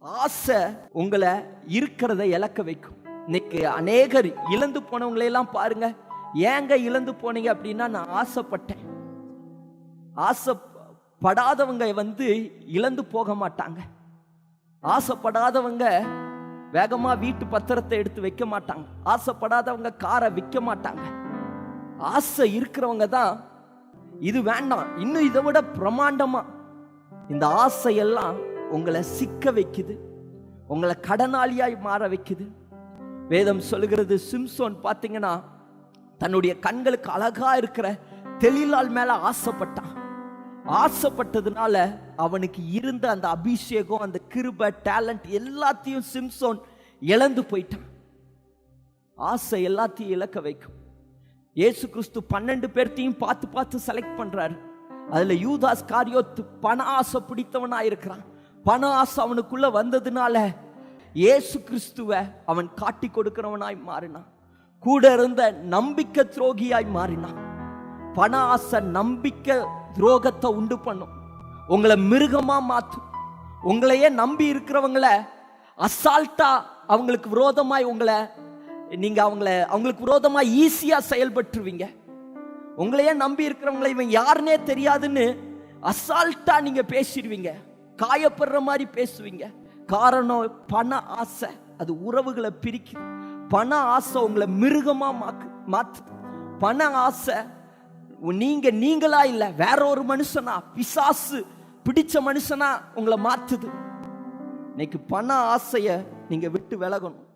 ஆசை உங்களை இருக்கிறத இழக்க வைக்கும். இன்னைக்கு அநேகர் இழந்து போனவங்களை எல்லாம் பாருங்க. ஏங்க இழந்து போனீங்க அப்படின்னா, நான் ஆசைப்பட்டேன். ஆசைப்படாதவங்க இழந்து போக மாட்டாங்க. ஆசைப்படாதவங்க வேகமா வீட்டு பத்திரத்தை எடுத்து வைக்க மாட்டாங்க. ஆசைப்படாதவங்க காரை விற்க மாட்டாங்க. ஆசை இருக்கிறவங்க தான் இது வேண்டாம், இன்னும் இதை விட பிரமாண்டமா. இந்த ஆசையெல்லாம் உங்களை சிக்க வைக்குது, உங்களை கடனாளியாய் மாற வைக்குது. வேதம் சொல்லுகிறது, சிம்சோன் பார்த்தீங்கன்னா தன்னுடைய கண்களுக்கு அழகா இருக்கிற தெளிலால் மேல ஆசைப்பட்டான். ஆசைப்பட்டதுனால அவனுக்கு இருந்த அந்த அபிஷேகம், அந்த கிருபை, டேலண்ட் எல்லாத்தையும் சிம்சோன் இழந்து போயிட்டான். ஆசை எல்லாத்தையும் இழக்க வைக்கும். இயேசு கிறிஸ்து 12 பேர்த்தையும் பார்த்து பார்த்து செலக்ட் பண்றாரு. அதுல யூதாஸ் காரியோத்து பண ஆசை பிடித்தவனா இருக்கிறான். பண ஆசை அவனுக்குள்ள வந்ததுனால இயேசு கிறிஸ்துவ அவன் காட்டி கொடுக்கிறவனாய் மாறினான். கூட இருந்த நம்பிக்கை துரோகியாய் மாறினான். பண ஆசை நம்பிக்கை துரோகத்தை உண்டு பண்ணும், உங்களை மிருகமா மாற்றும். உங்களையே நம்பி இருக்கிறவங்கள அசால்ட்டா அவங்களுக்கு விரோதமாய் நீங்க அவங்களுக்கு விரோதமா ஈஸியா செயல்பட்டுருவீங்க. உங்களையே நம்பி இருக்கிறவங்களை இவன் யாருன்னே தெரியாதுன்னு அசால்ட்டா நீங்க பேசிடுவீங்க, காயப்படுற மாதிரி பேசுவீங்க. காரணம் பண ஆசை. அது உறவுகளை பிரிக்குது. பண ஆசை உங்களை மிருகமா மாத்து. பண ஆசை நீங்களா இல்ல, வேற ஒரு மனுஷனா, பிசாசு பிடிச்ச மனுஷனா உங்களை மாத்துது. இன்னைக்கு பண ஆசைய நீங்க விட்டு விலகணும்.